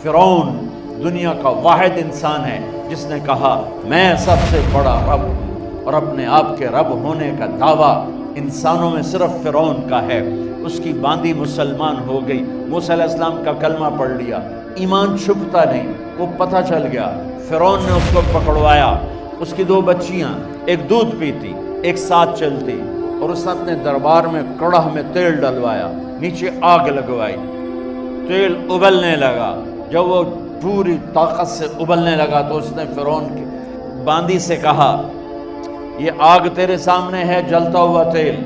فرعون دنیا کا واحد انسان ہے جس نے کہا میں سب سے بڑا رب ہوں، اور اپنے آپ کے رب ہونے کا دعویٰ انسانوں میں صرف فرعون کا ہے۔ اس کی باندی مسلمان ہو گئی، موسیٰ علیہ السلام کا کلمہ پڑھ لیا، ایمان چھپتا نہیں، وہ پتہ چل گیا۔ فرعون نے اس کو پکڑوایا، اس کی 2 بچیاں، ایک دودھ پیتی ایک ساتھ چلتی، اور اس نے اپنے دربار میں کڑاہ میں تیل ڈلوایا، نیچے آگ لگوائی، تیل ابلنے لگا۔ جب وہ پوری طاقت سے ابلنے لگا تو اس نے فرعون کی باندی سے کہا یہ آگ تیرے سامنے ہے، جلتا ہوا تیل،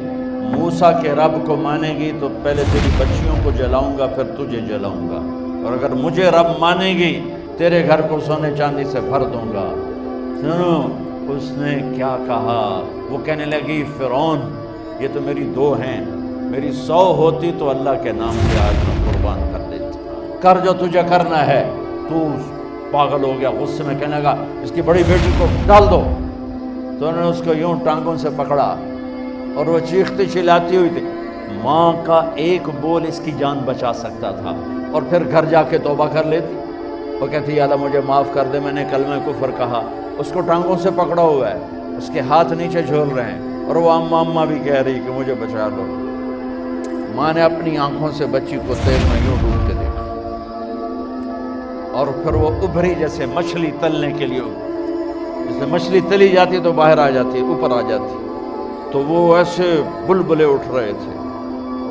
موسیٰ کے رب کو مانے گی تو پہلے تیری بچیوں کو جلاؤں گا پھر تجھے جلاؤں گا، اور اگر مجھے رب مانے گی تیرے گھر کو سونے چاندی سے بھر دوں گا۔ سنو اس نے کیا کہا، وہ کہنے لگی فرعون یہ تو میری 2 ہیں، میری 100 ہوتی تو اللہ کے نام سے آج میں قربان کر دیتی، کر جو تجھے کرنا ہے۔ تو پاگل ہو گیا، غصے میں کہنے لگا اس کی بڑی بیٹی کو ڈال دو۔ تو انہوں نے اس کو یوں ٹانگوں سے پکڑا اور وہ چیختی چلاتی ہوئی تھی۔ ماں کا ایک بول اس کی جان بچا سکتا تھا، اور پھر گھر جا کے توبہ کر لیتی۔ وہ کہتی یا اللہ مجھے معاف کر دے، میں نے کلمہ کفر کہا۔ اس کو ٹانگوں سے پکڑا ہوا ہے، اس کے ہاتھ نیچے جھول رہے ہیں، اور وہ اماں بھی کہہ رہی کہ مجھے بچا لو۔ ماں نے اپنی آنکھوں سے بچی کو تیل میں یوں ڈوب کے دیکھا، اور پھر وہ ابھری جیسے مچھلی تلنے کے لیے، جیسے مچھلی تلی جاتی تو باہر آ جاتی، اوپر آ جاتی، تو وہ ایسے بلبلے اٹھ رہے تھے۔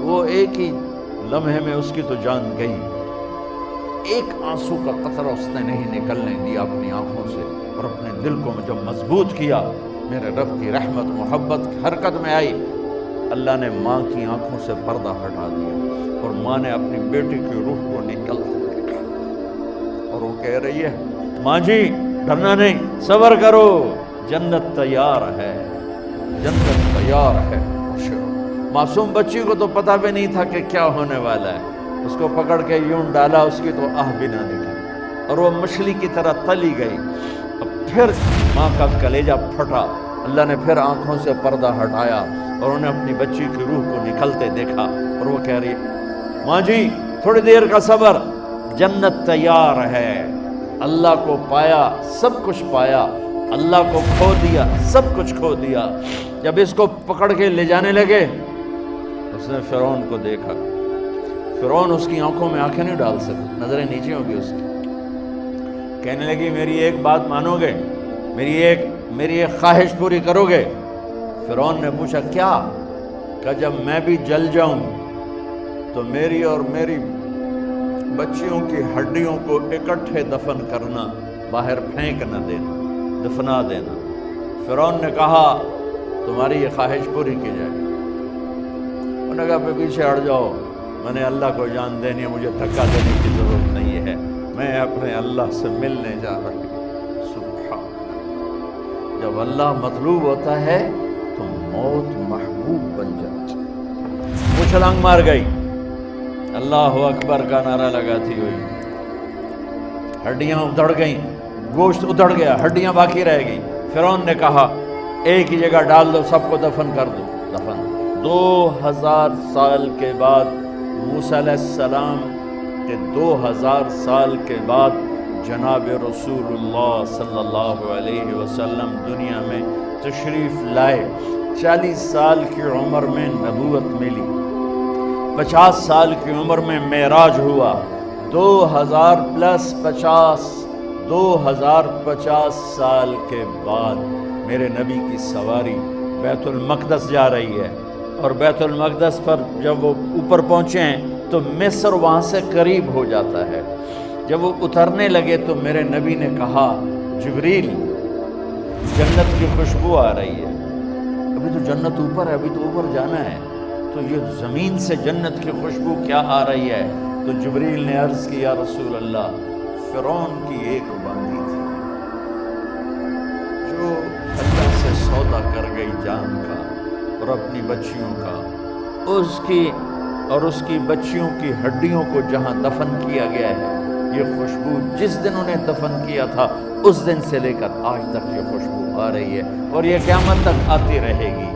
وہ ایک ہی لمحے میں اس کی تو جان گئی، ایک آنسو کا قطرہ اس نے نہیں نکلنے دیا اپنی آنکھوں سے، اور اپنے دل کو جب مضبوط کیا، میرے رب کی رحمت محبت حرکت میں آئی۔ اللہ نے ماں کی آنکھوں سے پردہ ہٹا دیا، اور ماں نے اپنی بیٹی کی روح کو نکلتے دیکھا، اور وہ کہہ رہی ہے ماں جی ڈرنا نہیں، صبر کرو، جنت تیار ہے، جنت تیار ہے۔ معصوم بچی کو تو پتہ بھی نہیں تھا کہ کیا ہونے والا ہے، اس کو پکڑ کے یوں ڈالا، اس کی تو آہ بھی نہ نکلی، اور وہ مچھلی کی طرح تلی گئی۔ اب پھر ماں کا کلیجہ پھٹا، اللہ نے پھر آنکھوں سے پردہ ہٹایا، اور انہیں اپنی بچی کی روح کو نکلتے دیکھا، اور وہ کہہ رہی ہے ماں جی تھوڑی دیر کا صبر، جنت تیار ہے۔ اللہ کو پایا سب کچھ پایا، اللہ کو کھو دیا سب کچھ کھو دیا۔ جب اس کو پکڑ کے لے جانے لگے، اس نے فرعون کو دیکھا، فرعون اس کی آنکھوں میں آنکھیں نہیں ڈال سکتا، نظریں نیچے ہوگی اس کی۔ کہنے لگی میری ایک بات مانو گے، میری ایک خواہش پوری کرو گے؟ فرعون نے پوچھا کیا؟ کہ جب میں بھی جل جاؤں تو میری اور میری بچیوں کی ہڈیوں کو اکٹھے دفن کرنا، باہر پھینک نہ دینا، دفنا دینا۔ فرعون نے کہا تمہاری یہ خواہش پوری کی جائے۔ انہوں نے کہا پہ پیچھے ہٹ جاؤ، میں نے اللہ کو جان دینی ہے، مجھے دھکا دینے کی ضرورت نہیں ہے، میں اپنے اللہ سے ملنے جا رہی ہوں۔ سبحان اللہ، جب اللہ مطلوب ہوتا ہے تو موت محبوب بن جاتی۔ وہ چھلانگ مار گئی، اللہ اکبر کا نعرہ لگاتی ہوئی، ہڈیاں ادھڑ گئیں، گوشت ادھڑ گیا، ہڈیاں باقی رہ گئیں۔ فرعون نے کہا ایک ہی جگہ ڈال دو، سب کو دفن کر دو۔ دفن 2000 سال کے بعد، موسیٰ علیہ السلام کے 2000 سال کے بعد جناب رسول اللہ صلی اللہ علیہ وسلم دنیا میں تشریف لائے۔ 40 سال کی عمر میں نبوت ملی، 50 سال کی عمر میں معراج ہوا، 2050 سال کے بعد میرے نبی کی سواری بیت المقدس جا رہی ہے، اور بیت المقدس پر جب وہ اوپر پہنچے ہیں تو مصر وہاں سے قریب ہو جاتا ہے۔ جب وہ اترنے لگے تو میرے نبی نے کہا جبریل جنت کی خوشبو آ رہی ہے، ابھی تو جنت اوپر ہے، ابھی تو اوپر جانا ہے، تو یہ زمین سے جنت کی خوشبو کیا آ رہی ہے؟ تو جبریل نے عرض کی یا رسول اللہ فرعون کی ایک باندی تھی جو اللہ سے سودا کر گئی جان کا اور اپنی بچیوں کا، اس کی بچیوں کی ہڈیوں کو جہاں دفن کیا گیا ہے، یہ خوشبو جس دن انہیں دفن کیا تھا اس دن سے لے کر آج تک یہ خوشبو آ رہی ہے، اور یہ قیامت تک آتی رہے گی۔